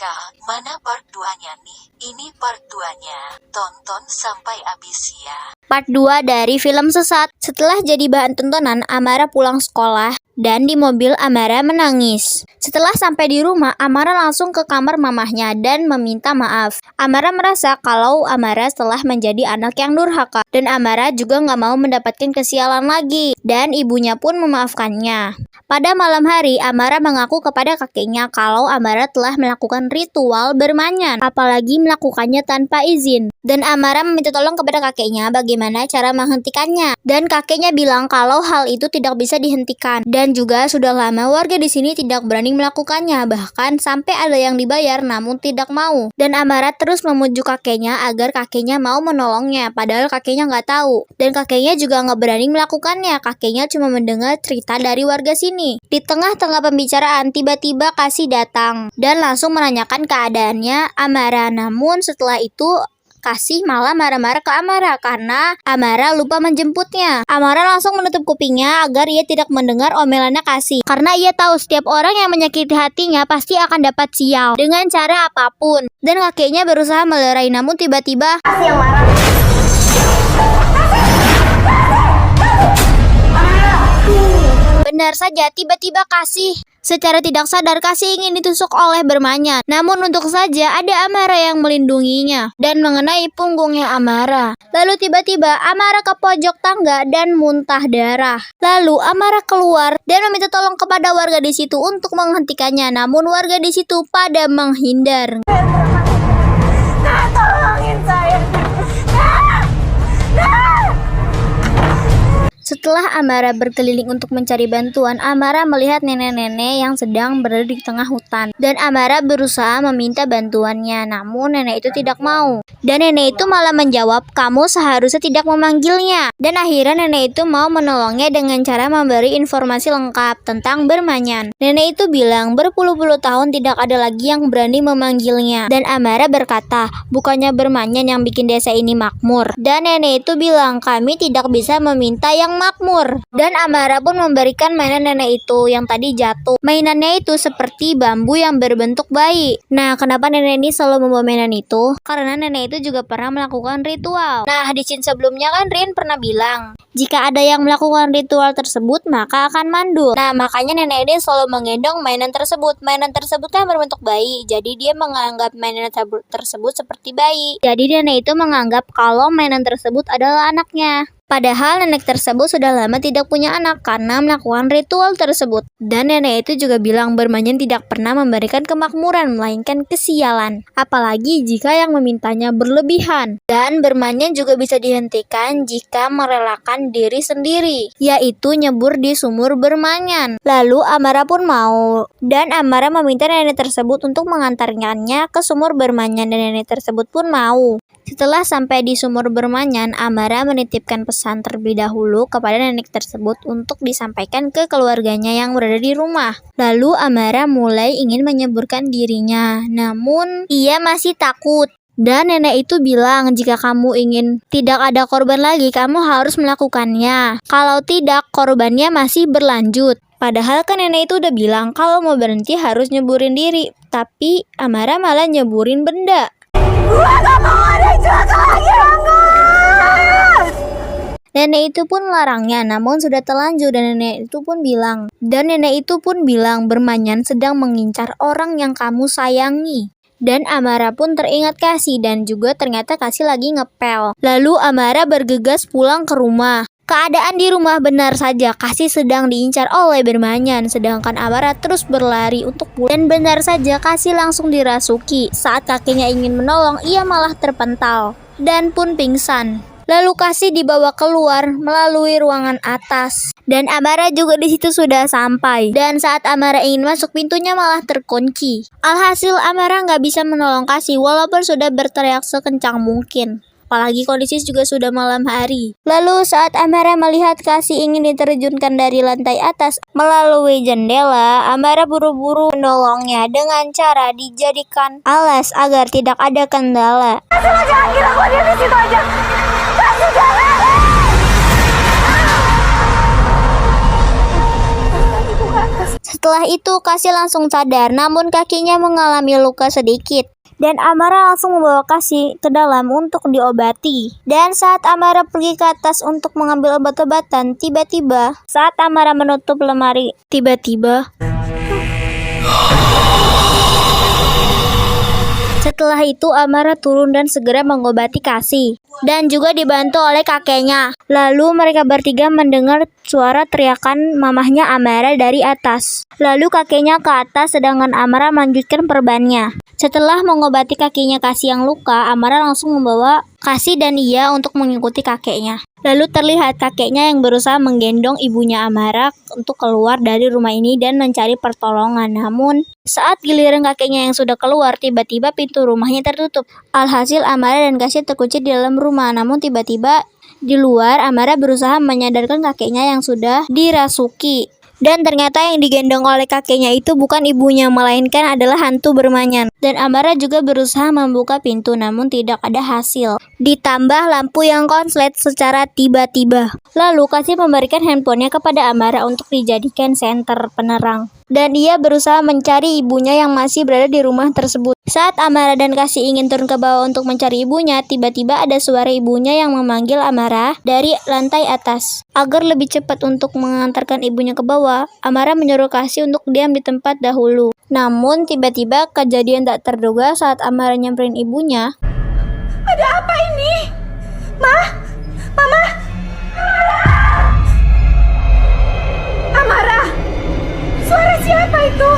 Kak, mana part 2-nya nih? Ini part 2-nya. Tonton sampai habis ya. Part 2 dari film Sesat. Setelah jadi bahan tontonan, Amara pulang sekolah dan di mobil Amara menangis. Setelah sampai di rumah, Amara langsung ke kamar mamahnya dan meminta maaf. Amara merasa kalau Amara telah menjadi anak yang durhaka dan Amara juga nggak mau mendapatkan kesialan lagi dan ibunya pun memaafkannya. Pada malam hari, Amara mengaku kepada kakeknya kalau Amara telah melakukan ritual bermanyan, apalagi melakukannya tanpa izin. Dan Amara meminta tolong kepada kakeknya bagaimana cara menghentikannya. Dan kakeknya bilang kalau hal itu tidak bisa dihentikan. Dan juga sudah lama warga di sini tidak berani melakukannya, bahkan sampai ada yang dibayar namun tidak mau. Dan Amara terus memujuk kakeknya agar kakeknya mau menolongnya, padahal kakeknya nggak tahu. Dan kakeknya juga nggak berani melakukannya, kakeknya cuma mendengar cerita dari warga sini. Di tengah-tengah pembicaraan, tiba-tiba Kasih datang dan langsung menanyakan keadaannya Amara. Namun setelah itu Kasih malah marah-marah ke Amara karena Amara lupa menjemputnya. Amara langsung menutup kupingnya agar ia tidak mendengar omelannya Kasih. Karena ia tahu setiap orang yang menyakiti hatinya pasti akan dapat sial dengan cara apapun. Dan kakeknya berusaha melerai, namun tiba-tiba Kasih yang marah. Benar saja, tiba-tiba Kasih secara tidak sadar Kasih ingin ditusuk oleh bermanyan. Namun untuk saja ada Amara yang melindunginya dan mengenai punggungnya Amara. Lalu tiba-tiba Amara ke pojok tangga dan muntah darah. Lalu Amara keluar dan meminta tolong kepada warga di situ untuk menghentikannya. Namun warga di situ pada menghindar. Tolongin saya. Setelah Amara berkeliling untuk mencari bantuan, Amara melihat nenek-nenek yang sedang berada di tengah hutan. Dan Amara berusaha meminta bantuannya, namun nenek itu tidak mau. Dan nenek itu malah menjawab, kamu seharusnya tidak memanggilnya. Dan akhirnya nenek itu mau menolongnya dengan cara memberi informasi lengkap tentang bermanyan. Nenek itu bilang berpuluh-puluh tahun tidak ada lagi yang berani memanggilnya. Dan Amara berkata, bukannya bermanyan yang bikin desa ini makmur. Dan nenek itu bilang, kami tidak bisa meminta yang makmur. Dan Amara pun memberikan mainan nenek itu yang tadi jatuh. Mainannya itu seperti bambu yang berbentuk bayi. Nah, kenapa nenek ini selalu membawa mainan itu? Karena nenek itu juga pernah melakukan ritual. Nah, di scene sebelumnya kan Rin pernah bilang, jika ada yang melakukan ritual tersebut maka akan mandul. Nah, makanya nenek ini selalu menggendong mainan tersebut. Mainan tersebut kan berbentuk bayi, jadi dia menganggap mainan tersebut seperti bayi. Jadi nenek itu menganggap kalau mainan tersebut adalah anaknya. Padahal nenek tersebut sudah lama tidak punya anak karena melakukan ritual tersebut. Dan nenek itu juga bilang bermanyan tidak pernah memberikan kemakmuran, melainkan kesialan. Apalagi jika yang memintanya berlebihan. Dan bermanyan juga bisa dihentikan jika merelakan diri sendiri, yaitu nyebur di sumur bermanyan. Lalu Amara pun mau. Dan Amara meminta nenek tersebut untuk mengantarkannya ke sumur bermanyan dan nenek tersebut pun mau. Setelah sampai di sumur bermanyan, Amara menitipkan pesan terlebih dahulu kepada nenek tersebut untuk disampaikan ke keluarganya yang berada di rumah. Lalu Amara mulai ingin menyeburkan dirinya, namun ia masih takut. Dan nenek itu bilang, jika kamu ingin tidak ada korban lagi, kamu harus melakukannya. Kalau tidak, korbannya masih berlanjut. Padahal kan nenek itu udah bilang kalau mau berhenti harus nyeburin diri. Tapi Amara malah nyeburin benda. Gua gak mau ada yang celaka lagi, banget. Nenek itu pun melarangnya, namun sudah terlanjur dan nenek itu pun bilang bermanyan sedang mengincar orang yang kamu sayangi. Dan Amara pun teringat Kasih dan juga ternyata Kasih lagi ngepel. Lalu Amara bergegas pulang ke rumah. Keadaan di rumah benar saja Kasih sedang diincar oleh bermanyan, sedangkan Amara terus berlari untuk pulang. Dan benar saja Kasih langsung dirasuki. Saat kakinya ingin menolong, ia malah terpental dan pun pingsan. Lalu Kasih dibawa keluar melalui ruangan atas. Dan Amara juga di situ sudah sampai. Dan saat Amara ingin masuk, pintunya malah terkunci. Alhasil Amara nggak bisa menolong Kasih walaupun sudah berteriak sekencang mungkin. Apalagi kondisi juga sudah malam hari. Lalu saat Amara melihat Kasih ingin diterjunkan dari lantai atas melalui jendela, Amara buru-buru menolongnya dengan cara dijadikan alas agar tidak ada kendala. Kasih, jangan gila, gua diam di situ aja. Kasih, jangan. Setelah itu Kasih langsung sadar, namun kakinya mengalami luka sedikit. Dan Amara langsung membawa Kasih ke dalam untuk diobati. Dan saat Amara pergi ke atas untuk mengambil obat-obatan, tiba-tiba saat Amara menutup lemari, setelah itu Amara turun dan segera mengobati Kasih. Dan juga dibantu oleh kakeknya. Lalu mereka bertiga mendengar suara teriakan mamahnya Amara dari atas. Lalu kakeknya ke atas sedangkan Amara melanjutkan perbannya. Setelah mengobati kakinya Kasih yang luka, Amara langsung membawa Kasih dan Iya untuk mengikuti kakeknya. Lalu terlihat kakeknya yang berusaha menggendong ibunya Amara untuk keluar dari rumah ini dan mencari pertolongan. Namun, saat giliran kakeknya yang sudah keluar, tiba-tiba pintu rumahnya tertutup. Alhasil Amara dan Kasih terkunci di dalam rumah. Namun tiba-tiba di luar, Amara berusaha menyadarkan kakeknya yang sudah dirasuki. Dan ternyata yang digendong oleh kakeknya itu bukan ibunya, melainkan adalah hantu bermanyan. Dan Amara juga berusaha membuka pintu, namun tidak ada hasil. Ditambah lampu yang konslet secara tiba-tiba. Lalu Kasih memberikan handphonenya kepada Amara untuk dijadikan senter penerang. Dan ia berusaha mencari ibunya yang masih berada di rumah tersebut. Saat Amara dan Kasih ingin turun ke bawah untuk mencari ibunya, tiba-tiba ada suara ibunya yang memanggil Amara dari lantai atas. Agar lebih cepat untuk mengantarkan ibunya ke bawah, Amara menyuruh Kasih untuk diam di tempat dahulu. Namun tiba-tiba kejadian tak terduga saat Amara nyamperin ibunya. Ada apa ini? Mah? Mama? Amara? Suara siapa itu?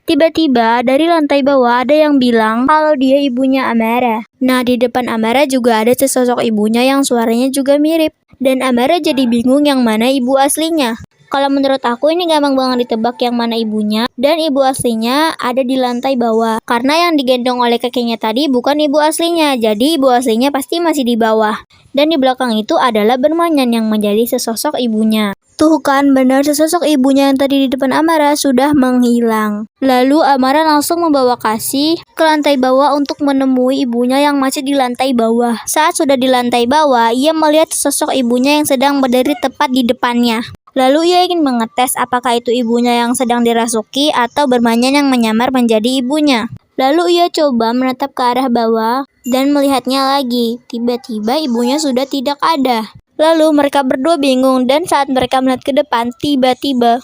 Tiba-tiba dari lantai bawah ada yang bilang kalau dia ibunya Amara. Nah, di depan Amara juga ada sesosok ibunya yang suaranya juga mirip. Dan Amara jadi bingung yang mana ibu aslinya. Kalau menurut aku ini gampang banget ditebak yang mana ibunya. Dan ibu aslinya ada di lantai bawah. Karena yang digendong oleh kakeknya tadi bukan ibu aslinya. Jadi ibu aslinya pasti masih di bawah. Dan di belakang itu adalah bermanyan yang menjadi sesosok ibunya. Tuh kan, benar sesosok ibunya yang tadi di depan Amara sudah menghilang. Lalu Amara langsung membawa Kasih ke lantai bawah untuk menemui ibunya yang masih di lantai bawah. Saat sudah di lantai bawah, ia melihat sesosok ibunya yang sedang berdiri tepat di depannya. Lalu ia ingin mengetes apakah itu ibunya yang sedang dirasuki atau bermanyan yang menyamar menjadi ibunya. Lalu ia coba menatap ke arah bawah dan melihatnya lagi. Tiba-tiba ibunya sudah tidak ada. Lalu mereka berdua bingung dan saat mereka melihat ke depan, tiba-tiba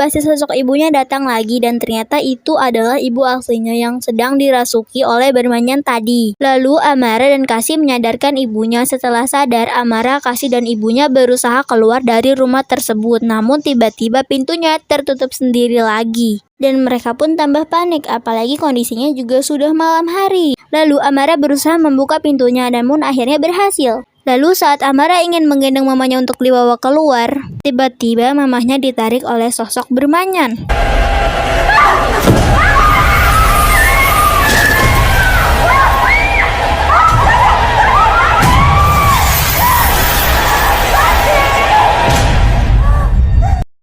si sosok ibunya datang lagi dan ternyata itu adalah ibu aslinya yang sedang dirasuki oleh bermanyan tadi. Lalu Amara dan Kasih menyadarkan ibunya. Setelah sadar, Amara, Kasih dan ibunya berusaha keluar dari rumah tersebut. Namun tiba-tiba pintunya tertutup sendiri lagi. Dan mereka pun tambah panik, apalagi kondisinya juga sudah malam hari. Lalu Amara berusaha membuka pintunya namun akhirnya berhasil. Lalu saat Amara ingin menggendong mamanya untuk dibawa keluar, tiba-tiba mamahnya ditarik oleh sosok bermanyan.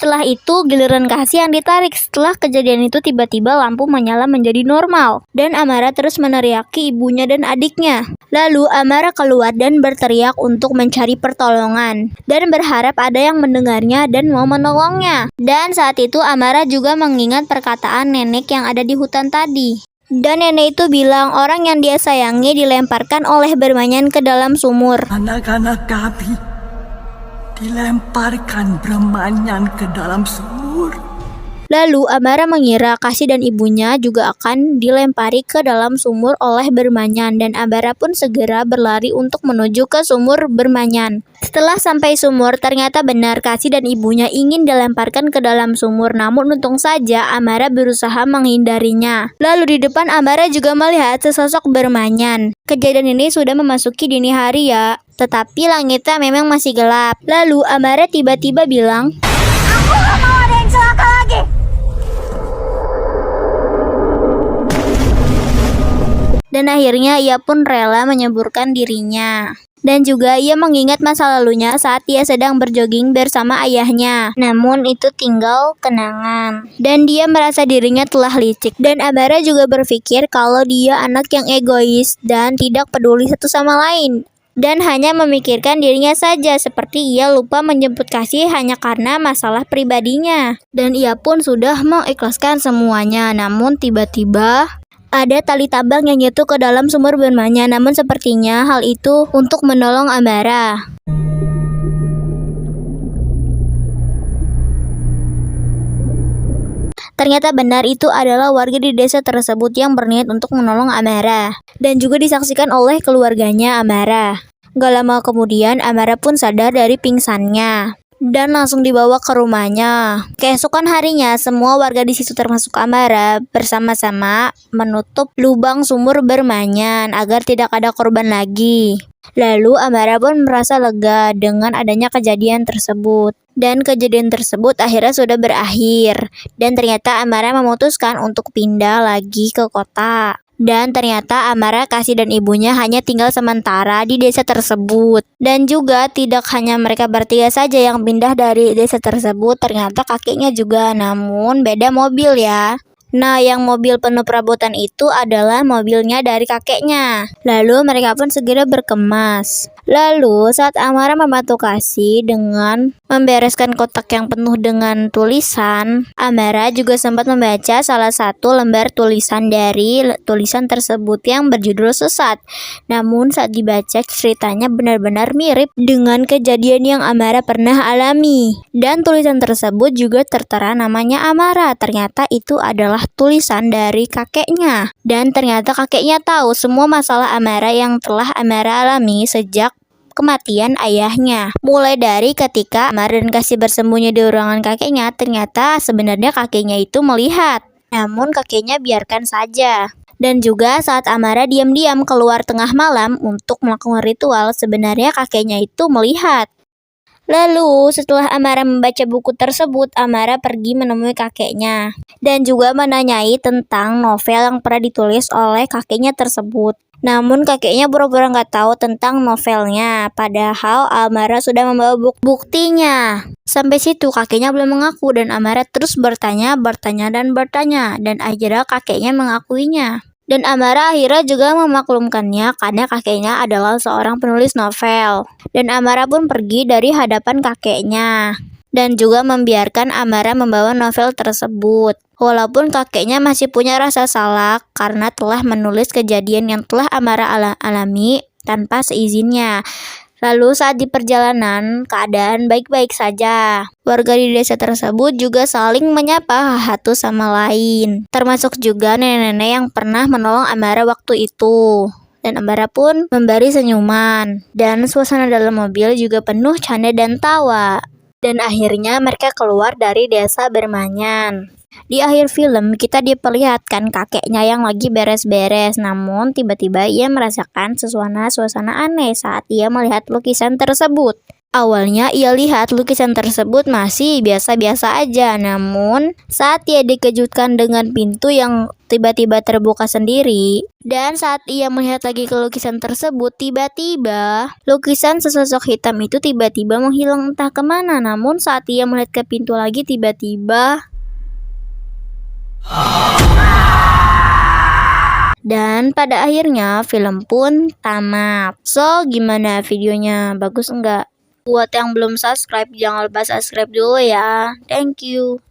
Setelah itu giliran Kasih yang ditarik. Setelah kejadian itu tiba-tiba lampu menyala menjadi normal. Dan Amara terus meneriaki ibunya dan adiknya. Lalu Amara keluar dan berteriak untuk mencari pertolongan. Dan berharap ada yang mendengarnya dan mau menolongnya. Dan saat itu Amara juga mengingat perkataan nenek yang ada di hutan tadi. Dan nenek itu bilang orang yang dia sayangi dilemparkan oleh bermanyan ke dalam sumur. Anak-anak kami dilemparkan bermanyan ke dalam sumur. Lalu Amara mengira Kasih dan ibunya juga akan dilempari ke dalam sumur oleh bermanyan dan Amara pun segera berlari untuk menuju ke sumur bermanyan. Setelah sampai sumur, ternyata benar Kasih dan ibunya ingin dilemparkan ke dalam sumur, namun untung saja Amara berusaha menghindarinya. Lalu di depan Amara juga melihat sesosok bermanyan. Kejadian ini sudah memasuki dini hari ya, tetapi langitnya memang masih gelap. Lalu Amara tiba-tiba bilang, Aku gak mau ada yang celaka lagi. dan akhirnya ia pun rela menyemburkan dirinya. Dan juga ia mengingat masa lalunya saat ia sedang berjogging bersama ayahnya. Namun itu tinggal kenangan. Dan dia merasa dirinya telah licik. Dan Amara juga berpikir kalau dia anak yang egois dan tidak peduli satu sama lain. Dan hanya memikirkan dirinya saja, seperti ia lupa menjemput kasih hanya karena masalah pribadinya. Dan ia pun sudah mengikhlaskan semuanya. Namun tiba-tiba ada tali tambang yang jatuh ke dalam sumur bermanya, namun sepertinya hal itu untuk menolong Amara. Ternyata benar itu adalah warga di desa tersebut yang berniat untuk menolong Amara. Dan juga disaksikan oleh keluarganya Amara. Gak lama kemudian Amara pun sadar dari pingsannya dan langsung dibawa ke rumahnya. Keesokan harinya, semua warga di situ termasuk Amara bersama-sama menutup lubang sumur bermanyan agar tidak ada korban lagi. Lalu Amara pun merasa lega dengan adanya kejadian tersebut. Dan kejadian tersebut akhirnya sudah berakhir. Dan ternyata Amara memutuskan untuk pindah lagi ke kota. Dan ternyata Amara, Kasih dan ibunya hanya tinggal sementara di desa tersebut. Dan juga tidak hanya mereka bertiga saja yang pindah dari desa tersebut, ternyata kakeknya juga, namun beda mobil ya. Nah, yang mobil penuh perabotan itu adalah mobilnya dari kakeknya. Lalu mereka pun segera berkemas. Lalu saat Amara membantu Kasih dengan membereskan kotak yang penuh dengan tulisan, Amara juga sempat membaca salah satu lembar tulisan dari tulisan tersebut yang berjudul Sesat. Namun saat dibaca, ceritanya benar-benar mirip dengan kejadian yang Amara pernah alami. Dan tulisan tersebut juga tertera namanya Amara. Ternyata itu adalah tulisan dari kakeknya. Dan ternyata kakeknya tahu semua masalah Amara yang telah Amara alami sejak kematian ayahnya. Mulai dari ketika Amara dan Kasih bersembunyi di ruangan kakeknya, ternyata sebenarnya kakeknya itu melihat. Namun kakeknya biarkan saja. Dan juga saat Amara diam-diam keluar tengah malam untuk melakukan ritual, sebenarnya kakeknya itu melihat. Lalu setelah Amara membaca buku tersebut, Amara pergi menemui kakeknya dan juga menanyai tentang novel yang pernah ditulis oleh kakeknya tersebut. Namun kakeknya pura-pura nggak tahu tentang novelnya, padahal Amara sudah membawa buktinya. Sampai situ kakeknya belum mengaku dan Amara terus bertanya dan akhirnya kakeknya mengakuinya. Dan Amara akhirnya juga memaklumkannya karena kakeknya adalah seorang penulis novel. Dan Amara pun pergi dari hadapan kakeknya dan juga membiarkan Amara membawa novel tersebut. Walaupun kakeknya masih punya rasa salah karena telah menulis kejadian yang telah Amara alami tanpa seizinnya. Lalu saat di perjalanan, keadaan baik-baik saja. Warga di desa tersebut juga saling menyapa satu sama lain. Termasuk juga nenek-nenek yang pernah menolong Amara waktu itu. Dan Amara pun memberi senyuman. Dan suasana dalam mobil juga penuh canda dan tawa. Dan akhirnya mereka keluar dari desa Bermanyan. Di akhir film, kita diperlihatkan kakeknya yang lagi beres-beres, namun tiba-tiba ia merasakan suasana aneh saat ia melihat lukisan tersebut. Awalnya ia lihat lukisan tersebut masih biasa-biasa aja, namun saat ia dikejutkan dengan pintu yang tiba-tiba terbuka sendiri, dan saat ia melihat lagi ke lukisan tersebut, tiba-tiba lukisan sesosok hitam itu tiba-tiba menghilang entah kemana. Namun saat ia melihat ke pintu lagi, tiba-tiba dan pada akhirnya film pun tamat. So, gimana videonya? Bagus enggak? Buat yang belum subscribe, jangan lupa subscribe dulu ya. Thank you.